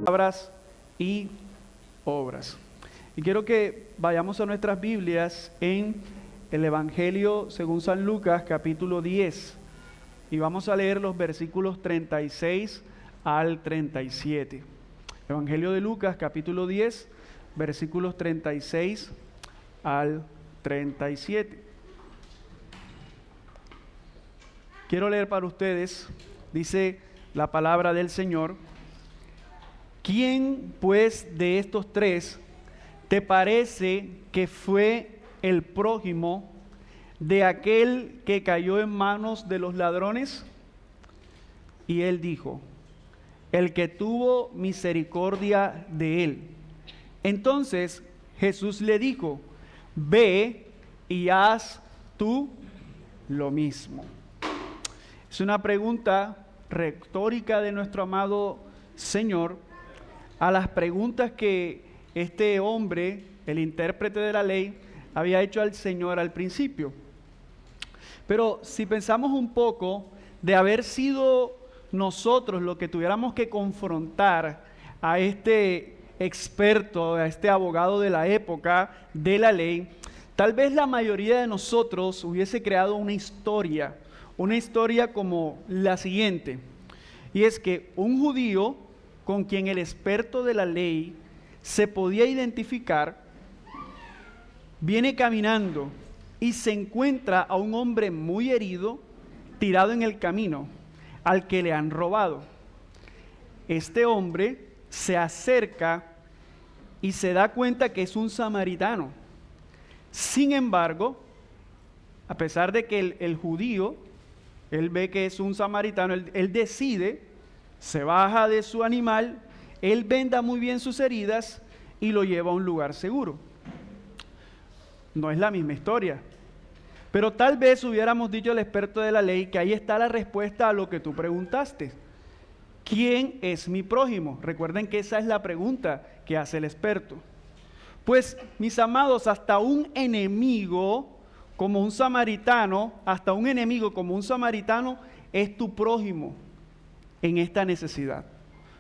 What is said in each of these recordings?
palabras y obras. Y quiero que vayamos a nuestras Biblias en el Evangelio según San Lucas, capítulo 10. Y vamos a leer los versículos 36 al 37. Evangelio de Lucas, capítulo 10, versículos 36 al 37. Quiero leer para ustedes, dice la palabra del Señor: ¿quién pues de estos tres te parece que fue el prójimo de aquel que cayó en manos de los ladrones? Y él dijo: el que tuvo misericordia de él. Entonces Jesús le dijo: ve y haz tú lo mismo. Es una pregunta retórica de nuestro amado Señor a las preguntas que este hombre, el intérprete de la ley, había hecho al Señor al principio. Pero si pensamos un poco, de haber sido nosotros los que tuviéramos que confrontar a este experto, a este abogado de la época de la ley, tal vez la mayoría de nosotros hubiese creado una historia como la siguiente. Y es que un judío con quien el experto de la ley se podía identificar, viene caminando y se encuentra a un hombre muy herido, tirado en el camino, al que le han robado. Este hombre se acerca y se da cuenta que es un samaritano. Sin embargo, a pesar de que el judío, él ve que es un samaritano, él decide, se baja de su animal, él venda muy bien sus heridas y lo lleva a un lugar seguro. No es la misma historia, pero tal vez hubiéramos dicho al experto de la ley que ahí está la respuesta a lo que tú preguntaste. ¿Quién es mi prójimo? Recuerden que esa es la pregunta que hace el experto. Pues, mis amados, hasta un enemigo como un samaritano, es tu prójimo en esta necesidad.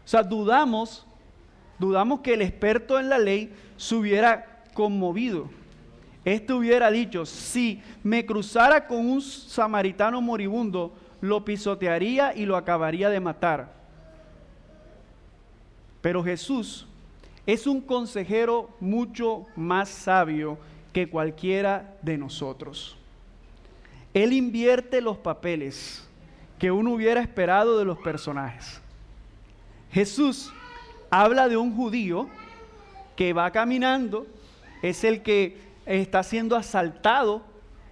O sea, dudamos que el experto en la ley se hubiera conmovido. Este hubiera dicho: si me cruzara con un samaritano moribundo, lo pisotearía y lo acabaría de matar. Pero Jesús es un consejero mucho más sabio que cualquiera de nosotros. Él invierte los papeles que uno hubiera esperado de los personajes. Jesús habla de un judío que va caminando, es el que está siendo asaltado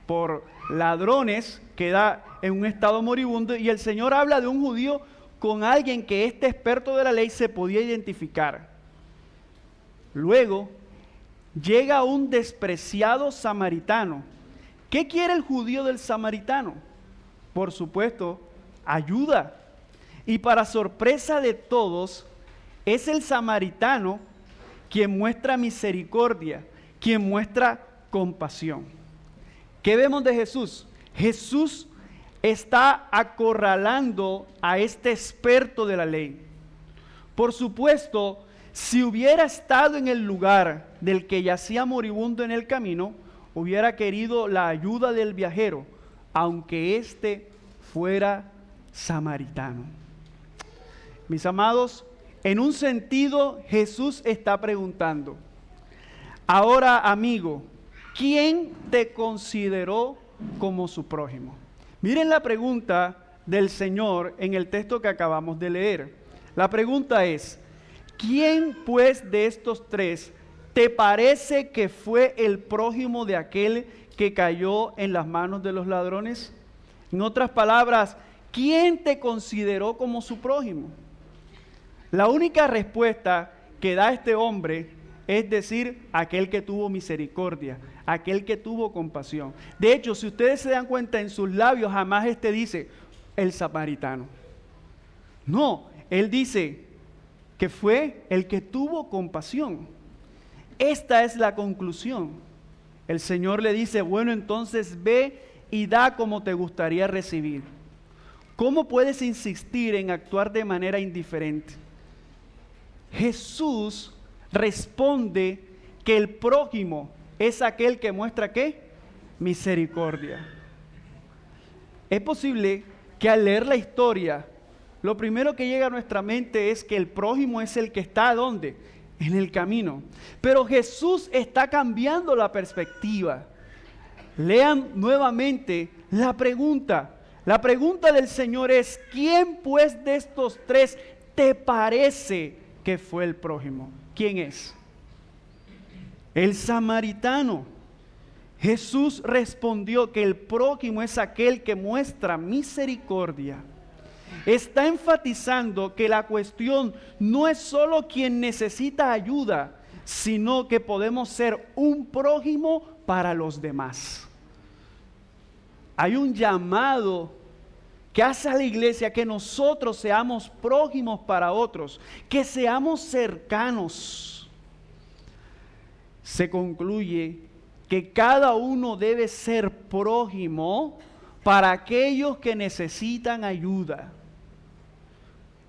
por ladrones, queda en un estado moribundo, y el Señor habla de un judío con alguien que este experto de la ley se podía identificar. Luego llega un despreciado samaritano. ¿Qué quiere el judío del samaritano? Por supuesto, ayuda. Y para sorpresa de todos, es el samaritano quien muestra misericordia, quien muestra compasión. ¿Qué vemos de Jesús? Jesús está acorralando a este experto de la ley. Por supuesto, si hubiera estado en el lugar del que yacía moribundo en el camino, hubiera querido la ayuda del viajero, aunque éste fuera samaritano. Mis amados, en un sentido, Jesús está preguntando: ahora, amigo, ¿quién te consideró como su prójimo? Miren la pregunta del Señor en el texto que acabamos de leer. La pregunta es: ¿quién pues de estos tres te parece que fue el prójimo de aquel que cayó en las manos de los ladrones? En otras palabras, ¿quién te consideró como su prójimo? La única respuesta que da este hombre es decir: aquel que tuvo misericordia, aquel que tuvo compasión. De hecho, si ustedes se dan cuenta, en sus labios jamás dice el samaritano. No, él dice que fue el que tuvo compasión. Esta es la conclusión. El Señor le dice: bueno, entonces ve y da como te gustaría recibir. ¿Cómo puedes insistir en actuar de manera indiferente? Jesús responde que el prójimo es aquel que muestra ¿qué? Misericordia. Es posible que al leer la historia, lo primero que llega a nuestra mente es que el prójimo es el que está ¿dónde? En el camino. Pero Jesús está cambiando la perspectiva. Lean nuevamente la pregunta. La pregunta del Señor es: ¿quién pues de estos tres te parece que fue el prójimo? ¿Quién es? El samaritano. Jesús respondió que el prójimo es aquel que muestra misericordia. Está enfatizando que la cuestión no es solo quien necesita ayuda, sino que podemos ser un prójimo para los demás. Hay un llamado que hace a la iglesia que nosotros seamos prójimos para otros, que seamos cercanos. Se concluye que cada uno debe ser prójimo para aquellos que necesitan ayuda.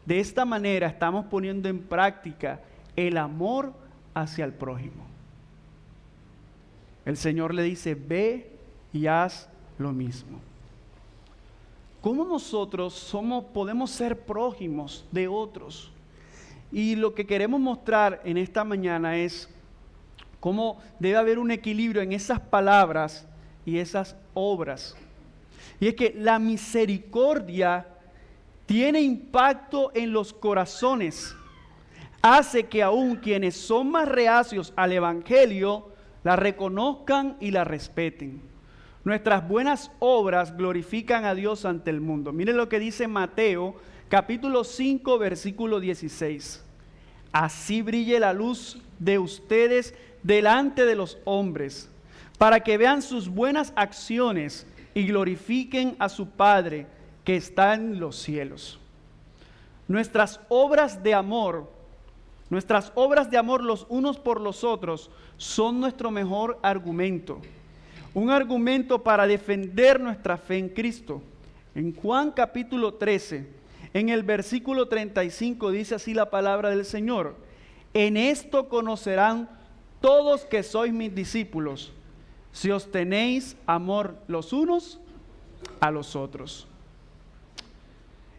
De esta manera estamos poniendo en práctica el amor hacia el prójimo. El Señor le dice: ve y haz lo mismo. ¿Cómo nosotros podemos ser prójimos de otros? Y lo que queremos mostrar en esta mañana es cómo debe haber un equilibrio en esas palabras y esas obras. Y es que la misericordia tiene impacto en los corazones. Hace que aún quienes son más reacios al Evangelio la reconozcan y la respeten. Nuestras buenas obras glorifican a Dios ante el mundo. Miren lo que dice Mateo, capítulo 5, versículo 16. Así brille la luz de ustedes delante de los hombres, para que vean sus buenas acciones y glorifiquen a su Padre que está en los cielos. Nuestras obras de amor los unos por los otros son nuestro mejor argumento. Un argumento para defender nuestra fe en Cristo. En Juan capítulo 13, en el versículo 35 dice así la palabra del Señor: en esto conocerán todos que sois mis discípulos, si os tenéis amor los unos a los otros.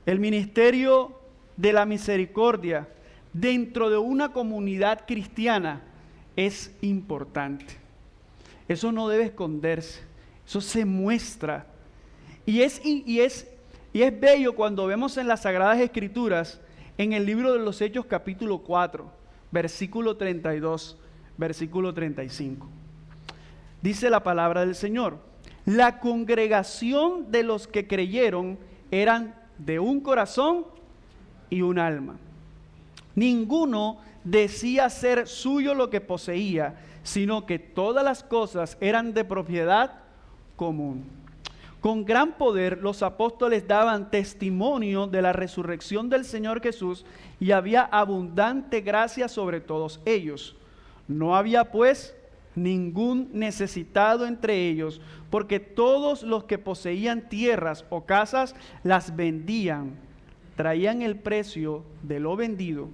El ministerio de la misericordia dentro de una comunidad cristiana es importante. Eso no debe esconderse, eso se muestra. Y es bello cuando vemos en las Sagradas Escrituras, en el libro de los Hechos capítulo 4, versículo 32, versículo 35. Dice la palabra del Señor: la congregación de los que creyeron eran de un corazón y un alma. Ninguno decía ser suyo lo que poseía, sino que todas las cosas eran de propiedad común. Con gran poder los apóstoles daban testimonio de la resurrección del Señor Jesús, y había abundante gracia sobre todos ellos. No había pues ningún necesitado entre ellos, porque todos los que poseían tierras o casas las vendían, traían el precio de lo vendido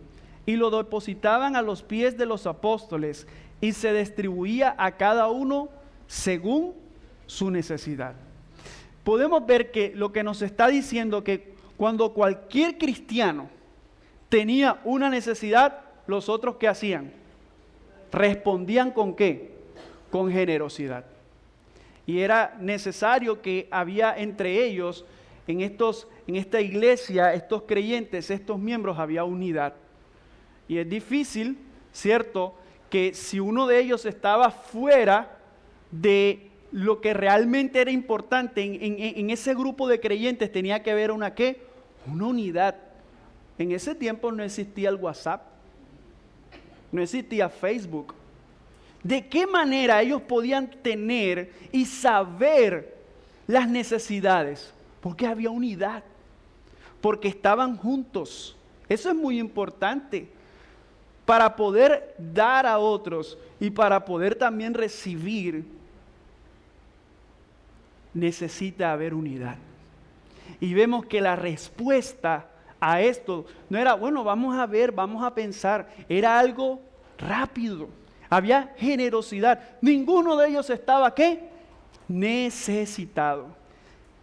y lo depositaban a los pies de los apóstoles, y se distribuía a cada uno según su necesidad. Podemos ver que lo que nos está diciendo que cuando cualquier cristiano tenía una necesidad, los otros ¿qué hacían? Respondían ¿con qué? Con generosidad. Y era necesario que había entre ellos, en esta iglesia, estos creyentes, estos miembros, había unidad. Y es difícil, ¿cierto?, que si uno de ellos estaba fuera de lo que realmente era importante en ese grupo de creyentes, tenía que haber una unidad. En ese tiempo no existía el WhatsApp, no existía Facebook. ¿De qué manera ellos podían tener y saber las necesidades? Porque había unidad, porque estaban juntos. Eso es muy importante. Para poder dar a otros y para poder también recibir, necesita haber unidad. Y vemos que la respuesta a esto. No era, bueno, vamos a ver, vamos a pensar. Era algo rápido. Había generosidad. Ninguno de ellos estaba, ¿qué? Necesitado.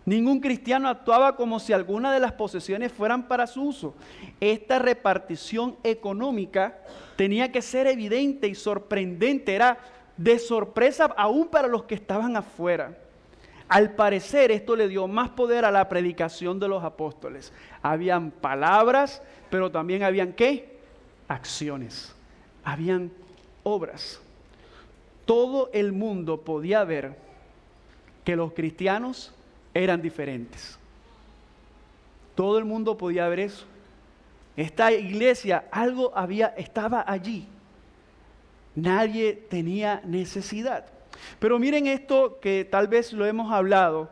Ningún cristiano actuaba como si alguna de las posesiones fueran para su uso. Esta repartición económica tenía que ser evidente y sorprendente. Era de sorpresa aún para los que estaban afuera. Al parecer, esto le dio más poder a la predicación de los apóstoles. Habían palabras, pero también habían, ¿qué? Acciones. Habían obras. Todo el mundo podía ver que los cristianos eran diferentes. Todo el mundo podía ver eso. Esta iglesia, estaba allí. Nadie tenía necesidad. Pero miren esto que tal vez lo hemos hablado,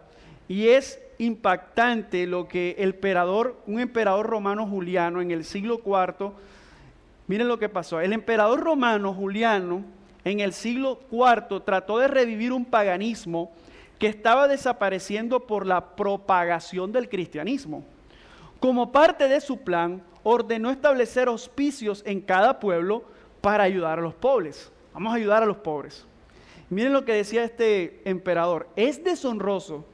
y es impactante lo que un emperador romano Juliano en el siglo IV, miren lo que pasó. El emperador romano Juliano en el siglo IV trató de revivir un paganismo que estaba desapareciendo por la propagación del cristianismo. Como parte de su plan, ordenó establecer hospicios en cada pueblo para ayudar a los pobres. Vamos a ayudar a los pobres. Miren lo que decía este emperador. Es deshonroso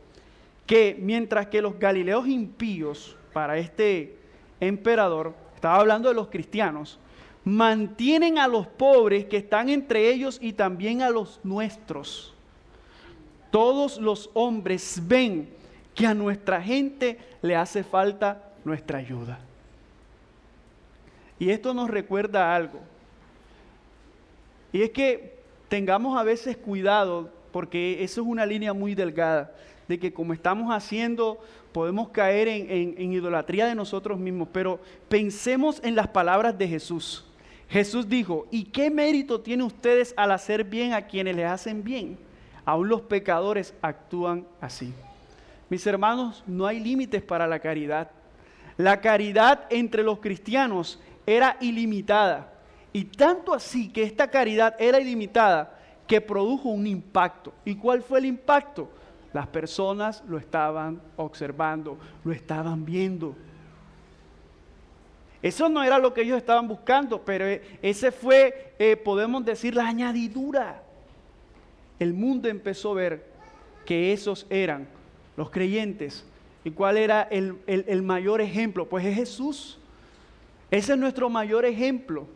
que mientras que los galileos impíos, para este emperador, estaba hablando de los cristianos, mantienen a los pobres que están entre ellos y también a los nuestros. Todos los hombres ven que a nuestra gente le hace falta nuestra ayuda. Y esto nos recuerda algo. Y es que tengamos a veces cuidado, porque eso es una línea muy delgada, de que como estamos haciendo, podemos caer en idolatría de nosotros mismos, pero pensemos en las palabras de Jesús. Jesús dijo, ¿y qué mérito tienen ustedes al hacer bien a quienes les hacen bien? Aún los pecadores actúan así. Mis hermanos, no hay límites para la caridad. La caridad entre los cristianos era ilimitada. Y tanto así que esta caridad era ilimitada que produjo un impacto. ¿Y cuál fue el impacto? Las personas lo estaban observando, lo estaban viendo. Eso no era lo que ellos estaban buscando, pero ese fue, podemos decir, la añadidura. El mundo empezó a ver que esos eran los creyentes. ¿Y cuál era el mayor ejemplo? Pues es Jesús. Ese es nuestro mayor ejemplo.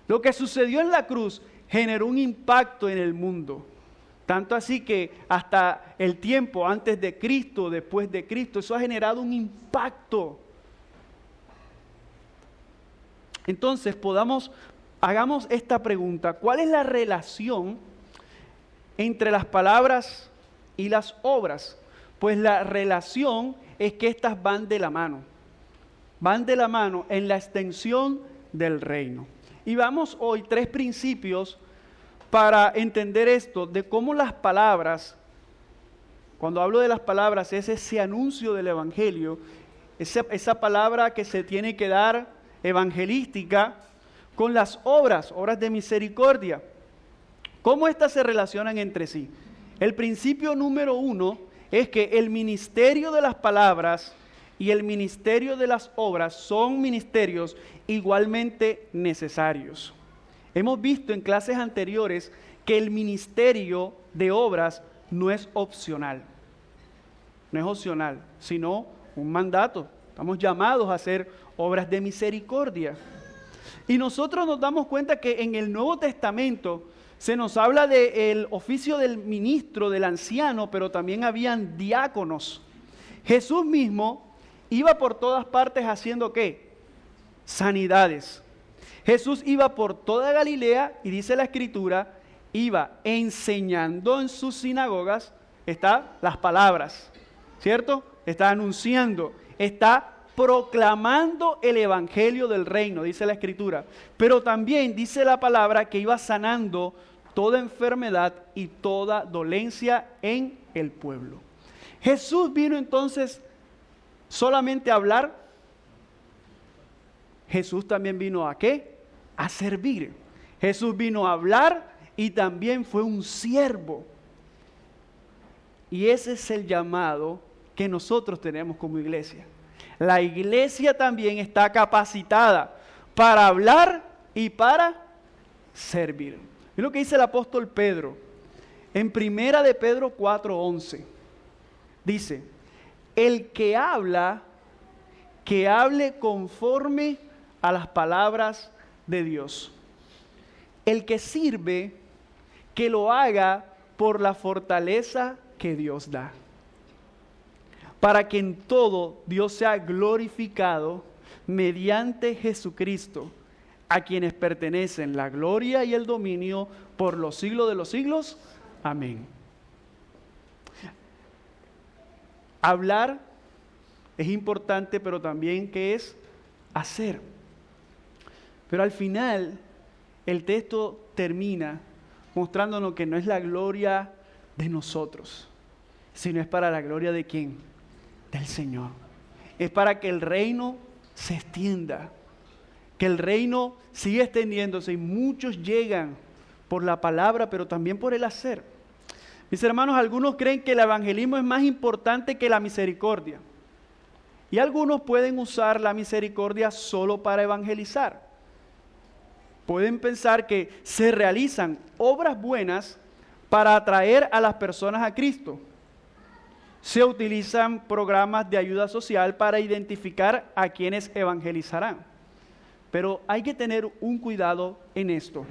Lo que sucedió en la cruz generó un impacto en el mundo. Tanto así que hasta el tiempo antes de Cristo, después de Cristo, eso ha generado un impacto. Entonces, hagamos esta pregunta. ¿Cuál es la relación entre las palabras y las obras? Pues la relación es que estas van de la mano. Van de la mano en la extensión del reino. Y vamos hoy 3 principios para entender esto, de cómo las palabras, cuando hablo de las palabras, es ese anuncio del evangelio, esa palabra que se tiene que dar evangelística, con las obras de misericordia. ¿Cómo estas se relacionan entre sí? El principio número 1 es que el ministerio de las palabras y el ministerio de las obras son ministerios igualmente necesarios. Hemos visto en clases anteriores que el ministerio de obras no es opcional. No es opcional, sino un mandato. Estamos llamados a hacer obras de misericordia. Y nosotros nos damos cuenta que en el Nuevo Testamento se nos habla del oficio del ministro, del anciano, pero también habían diáconos. Jesús mismo iba por todas partes haciendo ¿qué? Sanidades. Jesús iba por toda Galilea y dice la Escritura, iba enseñando en sus sinagogas, está las palabras, ¿cierto? Está anunciando, está proclamando el evangelio del reino, dice la Escritura. Pero también dice la palabra que iba sanando toda enfermedad y toda dolencia en el pueblo. Jesús vino entonces solamente a hablar. Jesús también vino ¿a qué? A servir. Jesús vino a hablar y también fue un siervo. Y ese es el llamado que nosotros tenemos como iglesia. La iglesia también está capacitada para hablar y para servir. Es lo que dice el apóstol Pedro en 1 de Pedro 4:11. Dice, el que habla, que hable conforme a las palabras de Dios. El que sirve, que lo haga por la fortaleza que Dios da. Para que en todo Dios sea glorificado mediante Jesucristo, a quienes pertenecen la gloria y el dominio por los siglos de los siglos. Amén. Hablar es importante, pero también ¿qué es? Hacer. Pero al final, el texto termina mostrándonos que no es la gloria de nosotros, sino es para la gloria de ¿quién? Del Señor. Es para que el reino se extienda, que el reino siga extendiéndose y muchos llegan por la palabra, pero también por el hacer. Mis hermanos, algunos creen que el evangelismo es más importante que la misericordia. Y algunos pueden usar la misericordia solo para evangelizar. Pueden pensar que se realizan obras buenas para atraer a las personas a Cristo. Se utilizan programas de ayuda social para identificar a quienes evangelizarán. Pero hay que tener un cuidado en esto.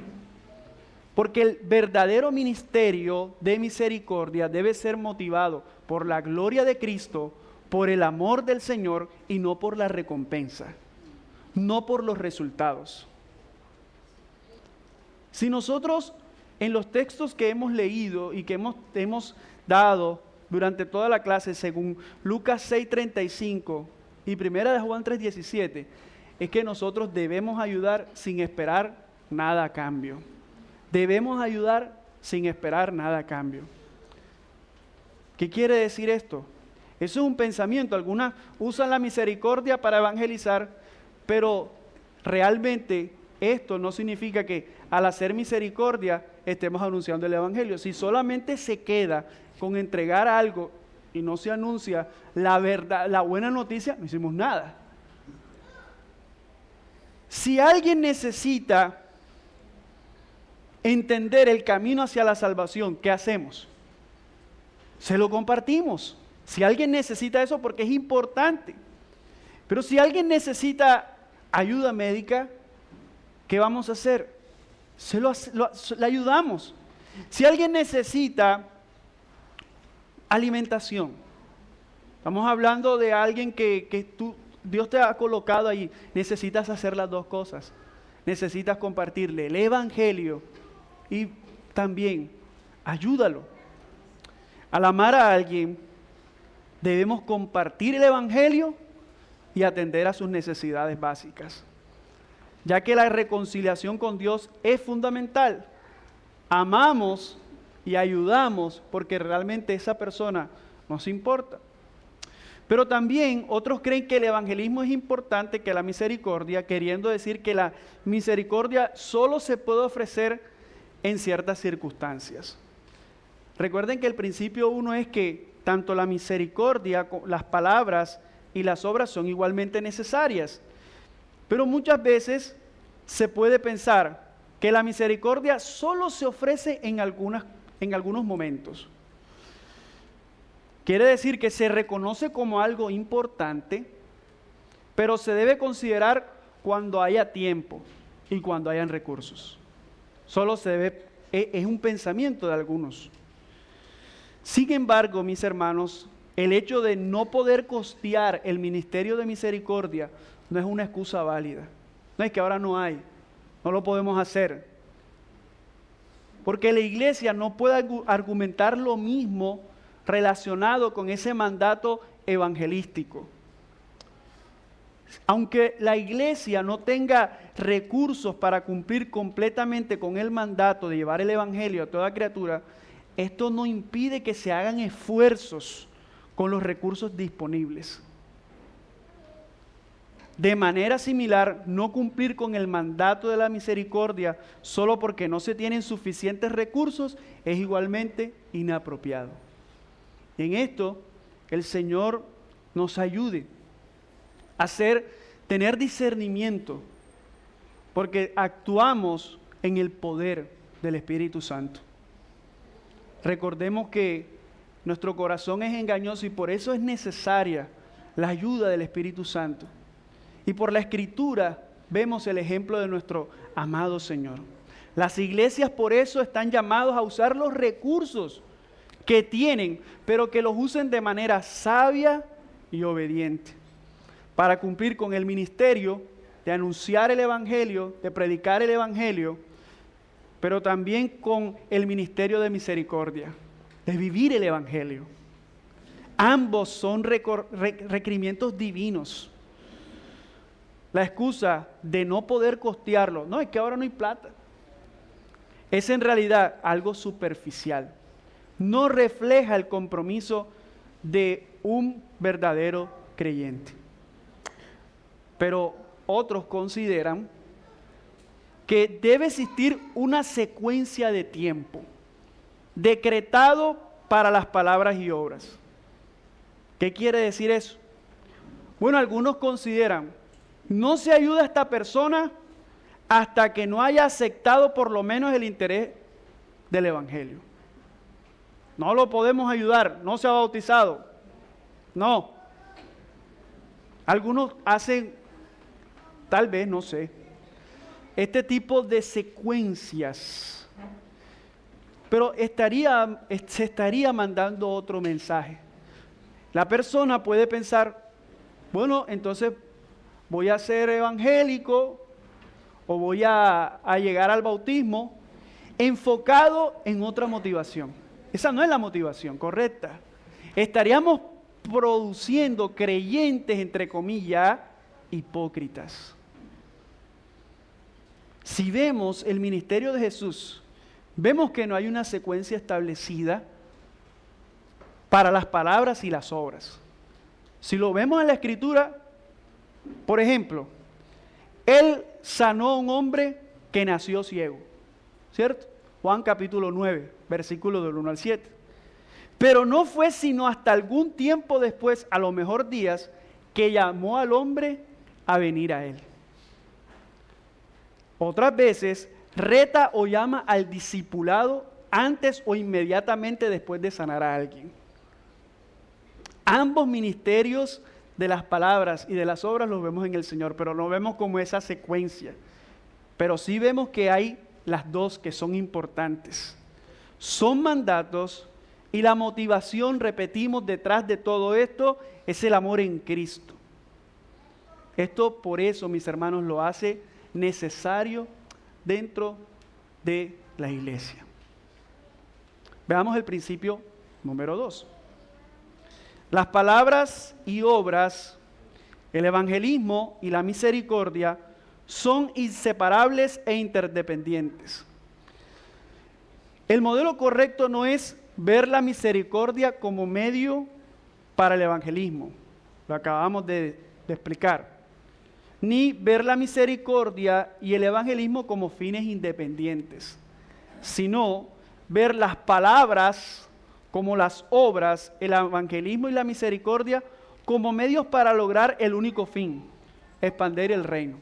Porque el verdadero ministerio de misericordia debe ser motivado por la gloria de Cristo, por el amor del Señor y no por la recompensa, no por los resultados. Si nosotros en los textos que hemos leído y que hemos dado durante toda la clase, según Lucas 6:35 y 1 de Juan 3:17, es que nosotros debemos ayudar sin esperar nada a cambio. Debemos ayudar sin esperar nada a cambio. ¿Qué quiere decir esto? Eso es un pensamiento. Algunas usan la misericordia para evangelizar, pero realmente esto no significa que al hacer misericordia estemos anunciando el evangelio. Si solamente se queda con entregar algo y no se anuncia la verdad, la buena noticia, no hicimos nada. Si alguien necesita entender el camino hacia la salvación, ¿qué hacemos? Se lo compartimos. Si alguien necesita eso, porque es importante. Pero si alguien necesita ayuda médica, ¿qué vamos a hacer? Le ayudamos. Si alguien necesita alimentación, estamos hablando de alguien que Dios te ha colocado ahí, necesitas hacer las dos cosas. Necesitas compartirle el evangelio y también ayúdalo. Al amar a alguien, debemos compartir el evangelio y atender a sus necesidades básicas, ya que la reconciliación con Dios es fundamental. Amamos y ayudamos porque realmente esa persona nos importa. Pero también otros creen que el evangelismo es importante que la misericordia, queriendo decir que la misericordia solo se puede ofrecer en ciertas circunstancias. Recuerden que el principio 1 es que tanto la misericordia, las palabras y las obras son igualmente necesarias. Pero muchas veces se puede pensar que la misericordia solo se ofrece en algunos momentos. Quiere decir que se reconoce como algo importante, pero se debe considerar cuando haya tiempo y cuando hayan recursos. Es un pensamiento de algunos. Sin embargo, mis hermanos, el hecho de no poder costear el ministerio de misericordia no es una excusa válida. No es que ahora no hay, no lo podemos hacer. Porque la iglesia no puede argumentar lo mismo relacionado con ese mandato evangelístico. Aunque la iglesia no tenga recursos para cumplir completamente con el mandato de llevar el evangelio a toda criatura, esto no impide que se hagan esfuerzos con los recursos disponibles. De manera similar, no cumplir con el mandato de la misericordia solo porque no se tienen suficientes recursos es igualmente inapropiado. En esto, el Señor nos ayude. tener discernimiento, porque actuamos en el poder del Espíritu Santo. Recordemos que nuestro corazón es engañoso y por eso es necesaria la ayuda del Espíritu Santo. Y por la Escritura vemos el ejemplo de nuestro amado Señor. Las iglesias por eso están llamadas a usar los recursos que tienen, pero que los usen de manera sabia y obediente, para cumplir con el ministerio de anunciar el Evangelio, de predicar el Evangelio, pero también con el ministerio de misericordia, de vivir el Evangelio. Ambos son requerimientos divinos. La excusa de no poder costearlo, no, es que ahora no hay plata, es en realidad algo superficial. No refleja el compromiso de un verdadero creyente. Pero otros consideran que debe existir una secuencia de tiempo decretado para las palabras y obras. ¿Qué quiere decir eso? Bueno, algunos consideran, no se ayuda a esta persona hasta que no haya aceptado por lo menos el interés del Evangelio. No lo podemos ayudar, no se ha bautizado. No. Algunos hacen, tal vez, no sé, este tipo de secuencias, pero se estaría mandando otro mensaje. La persona puede pensar, bueno, entonces voy a ser evangélico o voy a llegar al bautismo enfocado en otra motivación. Esa no es la motivación correcta. Estaríamos produciendo creyentes, entre comillas, hipócritas. Si vemos el ministerio de Jesús, vemos que no hay una secuencia establecida para las palabras y las obras. Si lo vemos en la Escritura, por ejemplo, Él sanó a un hombre que nació ciego, ¿cierto? Juan capítulo 9, versículos del 1 al 7. Pero no fue sino hasta algún tiempo después, a lo mejor días, que llamó al hombre a venir a Él. Otras veces reta o llama al discipulado antes o inmediatamente después de sanar a alguien. Ambos ministerios de las palabras y de las obras los vemos en el Señor, pero no vemos como esa secuencia. Pero sí vemos que hay las dos que son importantes. Son mandatos y la motivación, repetimos, detrás de todo esto es el amor en Cristo. Esto por eso, mis hermanos, lo hace necesario dentro de la iglesia. Veamos el principio número 2. Las palabras y obras, el evangelismo y la misericordia son inseparables e interdependientes. El modelo correcto no es ver la misericordia como medio para el evangelismo, lo acabamos de explicar, ni ver la misericordia y el evangelismo como fines independientes, sino ver las palabras como las obras, el evangelismo y la misericordia como medios para lograr el único fin, expandir el reino.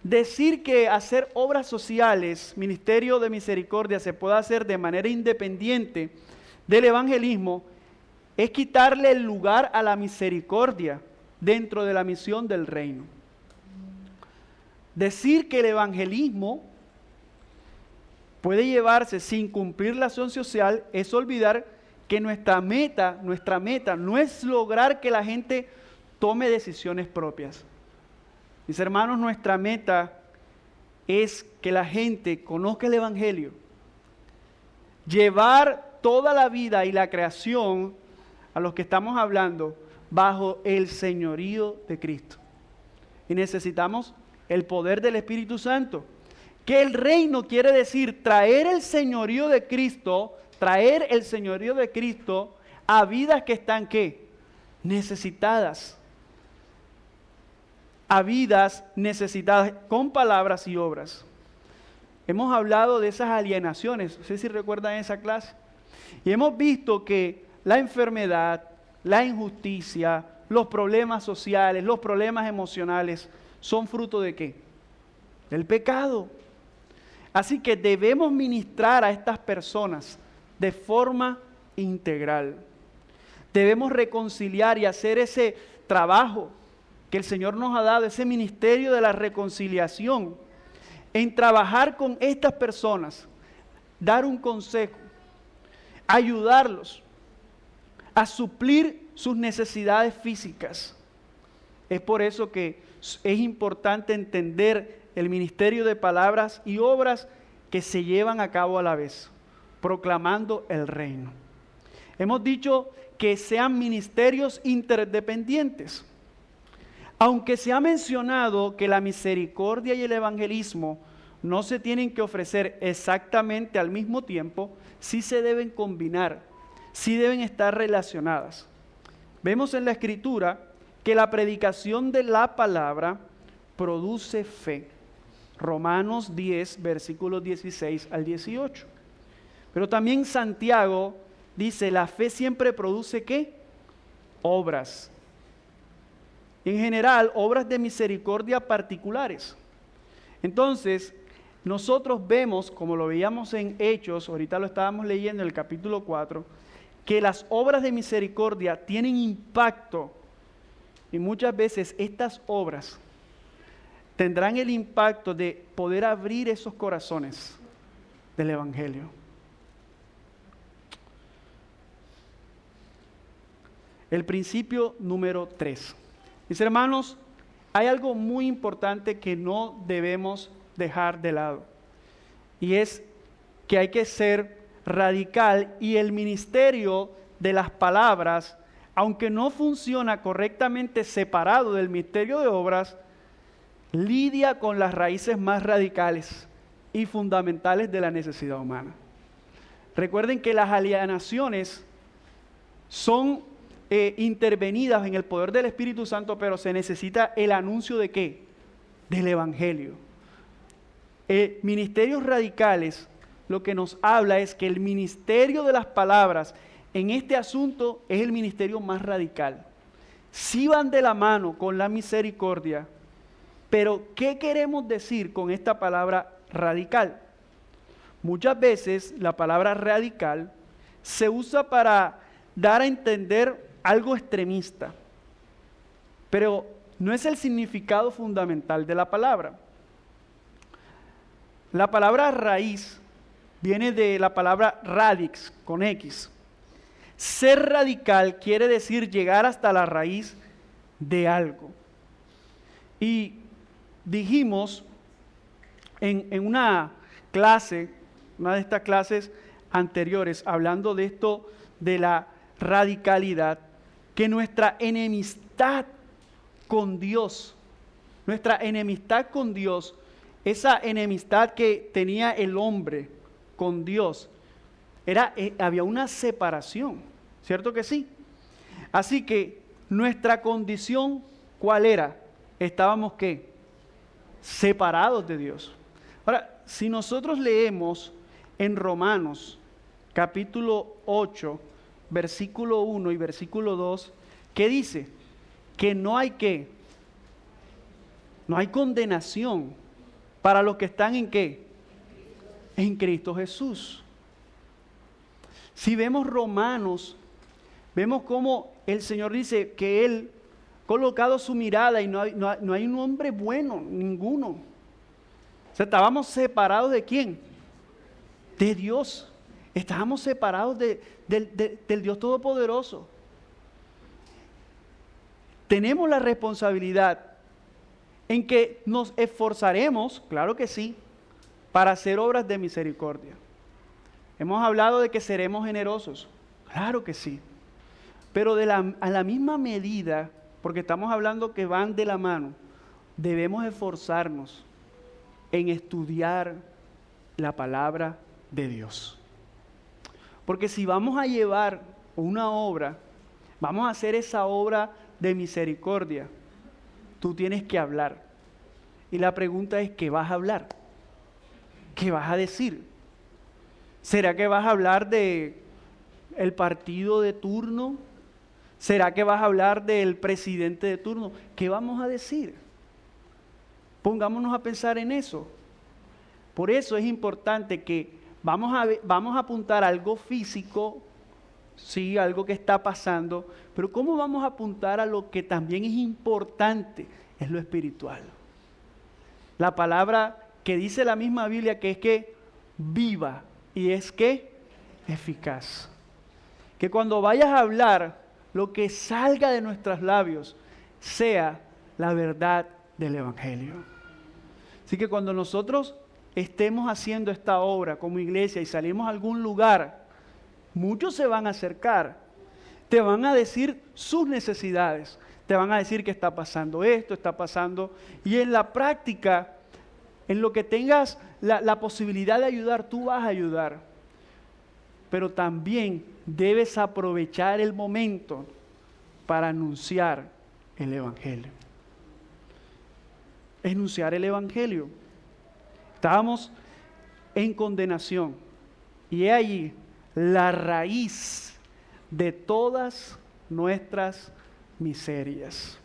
Decir que hacer obras sociales, ministerio de misericordia, se puede hacer de manera independiente del evangelismo, es quitarle el lugar a la misericordia dentro de la misión del reino. Decir que el evangelismo puede llevarse sin cumplir la acción social es olvidar que nuestra meta no es lograr que la gente tome decisiones propias. Mis hermanos, nuestra meta es que la gente conozca el evangelio, llevar toda la vida y la creación a los que estamos hablando bajo el señorío de Cristo. Y necesitamos el poder del Espíritu Santo. Que el reino quiere decir traer el señorío de Cristo a vidas que están, ¿qué? Necesitadas. A vidas necesitadas con palabras y obras. Hemos hablado de esas alienaciones, no sé si recuerdan esa clase. Y hemos visto que la enfermedad, la injusticia, los problemas sociales, los problemas emocionales, son fruto ¿de qué? Del pecado. Así que debemos ministrar a estas personas de forma integral. Debemos reconciliar y hacer ese trabajo que el Señor nos ha dado, ese ministerio de la reconciliación, en trabajar con estas personas, dar un consejo, ayudarlos a suplir sus necesidades físicas. Es por eso que es importante entender el ministerio de palabras y obras que se llevan a cabo a la vez, proclamando el reino. Hemos dicho que sean ministerios interdependientes. Aunque se ha mencionado que la misericordia y el evangelismo no se tienen que ofrecer exactamente al mismo tiempo, sí se deben combinar, sí deben estar relacionadas. Vemos en la Escritura que la predicación de la palabra produce fe. Romanos 10, versículos 16 al 18. Pero también Santiago dice, la fe siempre produce ¿qué? Obras. En general, obras de misericordia particulares. Entonces, nosotros vemos, como lo veíamos en Hechos, ahorita lo estábamos leyendo en el capítulo 4, que las obras de misericordia tienen impacto. Y muchas veces estas obras tendrán el impacto de poder abrir esos corazones del Evangelio. El principio número 3. Mis hermanos, hay algo muy importante que no debemos dejar de lado. Y es que hay que ser radical y el ministerio de las palabras, aunque no funciona correctamente separado del ministerio de obras, lidia con las raíces más radicales y fundamentales de la necesidad humana. Recuerden que las alienaciones son intervenidas en el poder del Espíritu Santo, pero se necesita el anuncio ¿de qué? Del Evangelio. Ministerios radicales, lo que nos habla es que el ministerio de las palabras en este asunto es el ministerio más radical. Sí van de la mano con la misericordia, pero ¿qué queremos decir con esta palabra radical? Muchas veces la palabra radical se usa para dar a entender algo extremista, pero no es el significado fundamental de la palabra. La palabra raíz viene de la palabra radix, con X. Ser radical quiere decir llegar hasta la raíz de algo. Y dijimos en una clase, una de estas clases anteriores, hablando de esto de la radicalidad, que nuestra enemistad con Dios, esa enemistad que tenía el hombre con Dios, había una separación, ¿cierto que sí? Así que nuestra condición, ¿cuál era? Estábamos ¿qué? Separados de Dios. Ahora, si nosotros leemos en Romanos capítulo 8, versículo 1 y versículo 2, ¿qué dice? Que no hay ¿qué? No hay condenación para los que están ¿en qué? En Cristo Jesús. Si vemos Romanos, vemos cómo el Señor dice que Él ha colocado su mirada y no hay un hombre bueno, ninguno. O sea, estábamos separados ¿de quién? De Dios. Estábamos separados del Dios Todopoderoso. Tenemos la responsabilidad en que nos esforzaremos, claro que sí, para hacer obras de misericordia. Hemos hablado de que seremos generosos, claro que sí, pero a la misma medida, porque estamos hablando que van de la mano, debemos esforzarnos en estudiar la palabra de Dios. Porque si vamos a llevar una obra, vamos a hacer esa obra de misericordia, tú tienes que hablar. Y la pregunta es, ¿qué vas a hablar? ¿Qué vas a decir? ¿Será que vas a hablar de el partido de turno? ¿Será que vas a hablar del presidente de turno? ¿Qué vamos a decir? Pongámonos a pensar en eso. Por eso es importante que vamos a apuntar a algo físico, sí, algo que está pasando, pero ¿cómo vamos a apuntar a lo que también es importante? Es lo espiritual. La palabra que dice la misma Biblia que es que viva y es que eficaz. Que cuando vayas a hablar, lo que salga de nuestros labios sea la verdad del Evangelio. Así que cuando nosotros estemos haciendo esta obra como iglesia y salimos a algún lugar, muchos se van a acercar, te van a decir sus necesidades, te van a decir que está pasando esto, está pasando, y en la práctica, en lo que tengas la posibilidad de ayudar, tú vas a ayudar. Pero también debes aprovechar el momento para anunciar el Evangelio. Enunciar el Evangelio. Estábamos en condenación y he allí la raíz de todas nuestras miserias.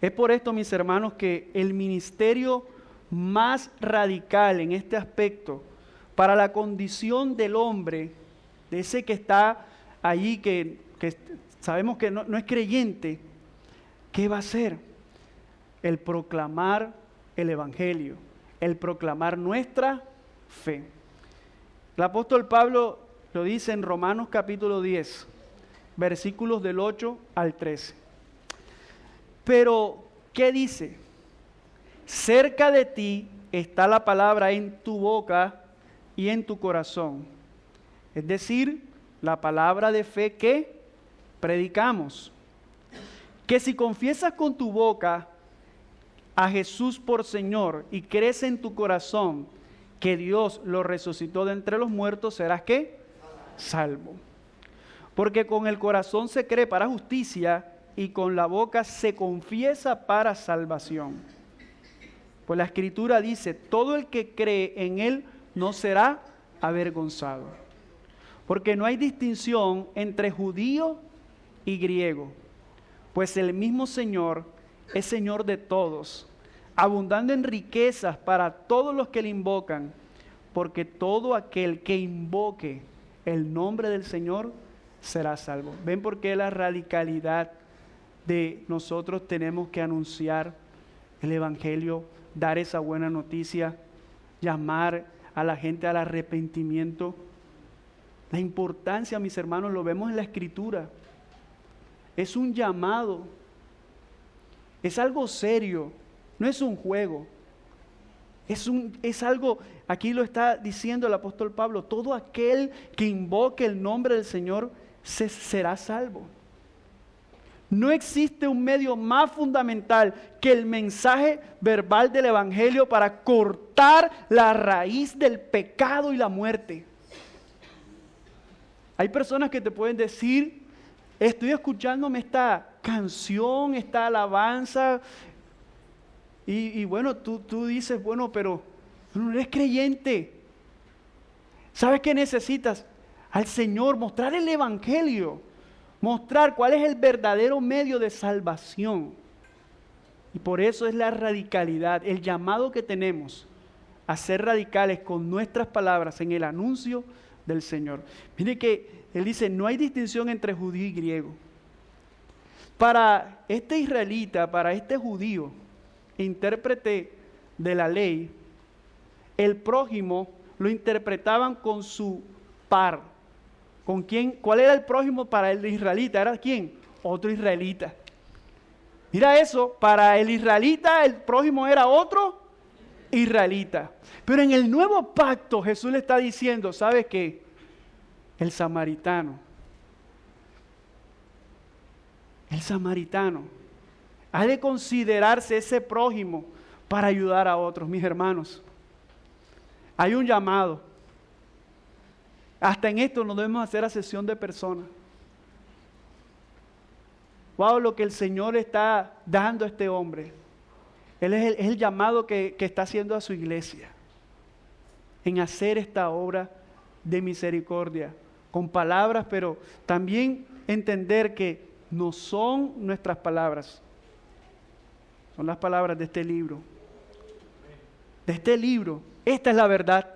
Es por esto, mis hermanos, que el ministerio más radical en este aspecto para la condición del hombre, de ese que está allí, que sabemos que no es creyente, ¿qué va a hacer? El proclamar el Evangelio, el proclamar nuestra fe. El apóstol Pablo lo dice en Romanos capítulo 10, versículos del 8 al 13. Pero, ¿qué dice? Cerca de ti está la palabra en tu boca y en tu corazón. Es decir, la palabra de fe que predicamos. Que si confiesas con tu boca a Jesús por Señor y crees en tu corazón que Dios lo resucitó de entre los muertos, serás ¿qué? Salvo. Porque con el corazón se cree para justicia y con la boca se confiesa para salvación. Pues la Escritura dice, todo el que cree en Él no será avergonzado. Porque no hay distinción entre judío y griego, pues el mismo Señor es Señor de todos, abundando en riquezas para todos los que le invocan, porque todo aquel que invoque el nombre del Señor será salvo. ¿Ven por qué la radicalidad de nosotros tenemos que anunciar el Evangelio, dar esa buena noticia, llamar a la gente al arrepentimiento? La importancia, mis hermanos, lo vemos en la Escritura. Es un llamado, es algo serio, no es un juego. Es algo, aquí lo está diciendo el apóstol Pablo, todo aquel que invoque el nombre del Señor será salvo. No existe un medio más fundamental que el mensaje verbal del Evangelio para cortar la raíz del pecado y la muerte. Hay personas que te pueden decir, estoy escuchándome esta canción, esta alabanza, y bueno, tú dices, bueno, pero no eres creyente. ¿Sabes qué necesitas? Al Señor, mostrar el Evangelio, mostrar cuál es el verdadero medio de salvación. Y por eso es la radicalidad, el llamado que tenemos a ser radicales con nuestras palabras en el anuncio del Señor. Mire que Él dice, no hay distinción entre judío y griego. Para este israelita, para este judío, intérprete de la ley, el prójimo lo interpretaban con su par. ¿Con quién? ¿Cuál era el prójimo para el israelita? ¿Era quién? Otro israelita. Mira eso, para el israelita el prójimo era otro israelita. Pero en el nuevo pacto Jesús le está diciendo, ¿sabes qué? El samaritano ha de considerarse ese prójimo para ayudar a otros. Mis hermanos, hay un llamado. Hasta en esto no debemos hacer asesión de personas. Wow, lo que el Señor está dando a este hombre. Él es el llamado que está haciendo a su iglesia en hacer esta obra de misericordia, con palabras, pero también entender que no son nuestras palabras, son las palabras de este libro. De este libro, esta es la verdad.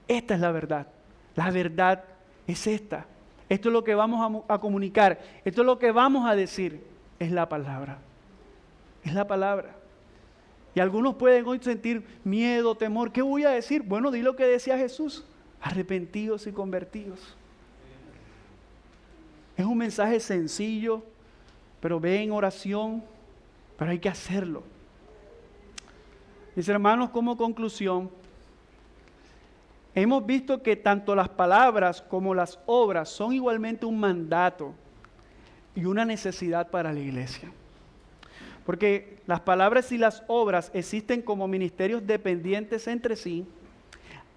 Esta es la verdad. La verdad es esta. Esto es lo que vamos a comunicar. Esto es lo que vamos a decir. Es la palabra. Es la palabra. Y algunos pueden hoy sentir miedo, temor. ¿Qué voy a decir? Bueno, di lo que decía Jesús. Arrepentidos y convertidos. Es un mensaje sencillo, pero ve en oración, pero hay que hacerlo. Mis hermanos, como conclusión, hemos visto que tanto las palabras como las obras son igualmente un mandato y una necesidad para la iglesia. Porque las palabras y las obras existen como ministerios dependientes entre sí,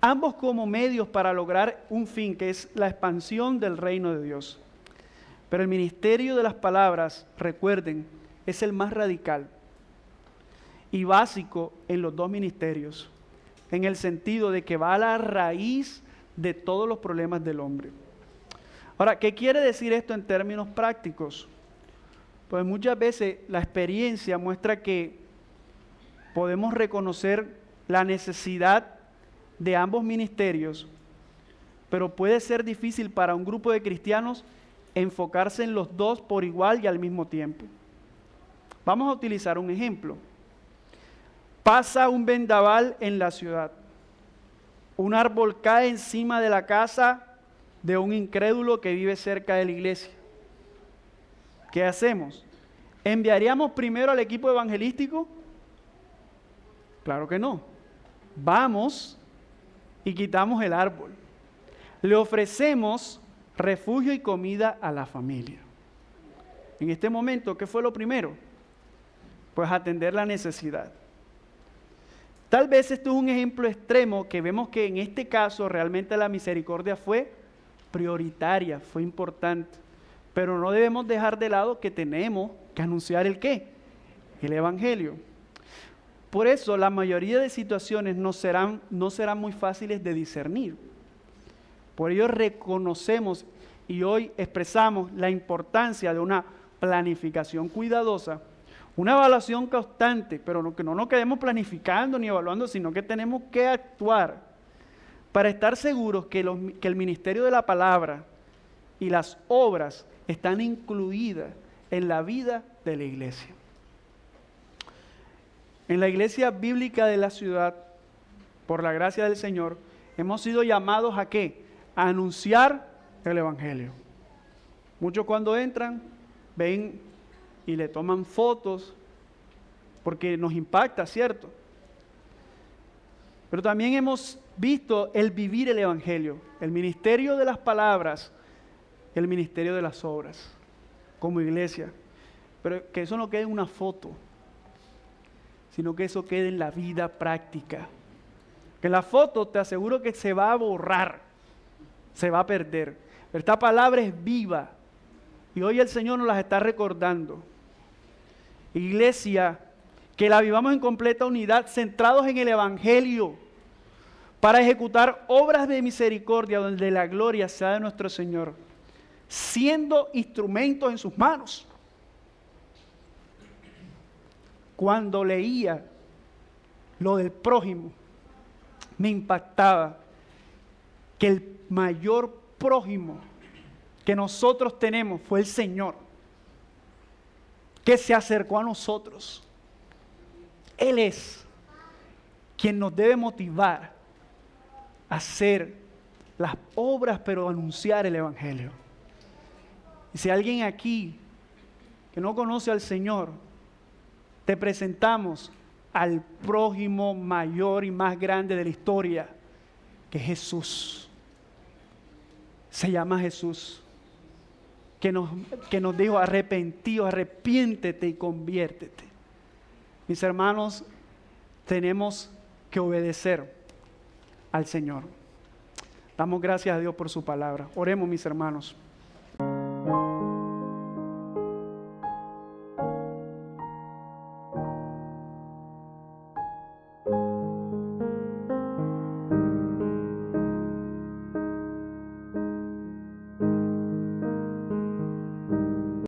ambos como medios para lograr un fin, que es la expansión del reino de Dios. Pero el ministerio de las palabras, recuerden, es el más radical y básico en los dos ministerios, en el sentido de que va a la raíz de todos los problemas del hombre. Ahora, ¿qué quiere decir esto en términos prácticos? Pues muchas veces la experiencia muestra que podemos reconocer la necesidad de ambos ministerios, pero puede ser difícil para un grupo de cristianos enfocarse en los dos por igual y al mismo tiempo. Vamos a utilizar un ejemplo. Pasa un vendaval en la ciudad. Un árbol cae encima de la casa de un incrédulo que vive cerca de la iglesia. ¿Qué hacemos? ¿Enviaríamos primero al equipo evangelístico? Claro que no. Vamos y quitamos el árbol. Le ofrecemos refugio y comida a la familia. En este momento, ¿qué fue lo primero? Pues atender la necesidad. Tal vez esto es un ejemplo extremo que vemos que en este caso realmente la misericordia fue prioritaria, fue importante. Pero no debemos dejar de lado que tenemos que anunciar ¿el qué? El Evangelio. Por eso la mayoría de situaciones no serán muy fáciles de discernir. Por ello reconocemos y hoy expresamos la importancia de una planificación cuidadosa, una evaluación constante, pero que no nos quedemos planificando ni evaluando, sino que tenemos que actuar para estar seguros que el ministerio de la palabra y las obras están incluidas en la vida de la iglesia. En la iglesia bíblica de la ciudad, por la gracia del Señor, hemos sido llamados ¿a qué? A anunciar el Evangelio. Muchos cuando entran, ven y le toman fotos, porque nos impacta, ¿cierto? Pero también hemos visto el vivir el Evangelio, el ministerio de las palabras, el ministerio de las obras, como iglesia. Pero que eso no quede en una foto, sino que eso quede en la vida práctica. Que la foto te aseguro que se va a borrar, se va a perder. Pero esta palabra es viva y hoy el Señor nos las está recordando. Iglesia, que la vivamos en completa unidad, centrados en el Evangelio, para ejecutar obras de misericordia donde la gloria sea de nuestro Señor, siendo instrumentos en sus manos. Cuando leía lo del prójimo, me impactaba que el mayor prójimo que nosotros tenemos fue el Señor, que se acercó a nosotros. Él es quien nos debe motivar a hacer las obras, pero anunciar el Evangelio. Y si alguien aquí que no conoce al Señor, te presentamos al prójimo mayor y más grande de la historia, que es Jesús. Se llama Jesús, que nos dijo: arrepentido, arrepiéntete y conviértete. Mis hermanos, tenemos que obedecer al Señor. Damos gracias a Dios por su palabra. Oremos, mis hermanos.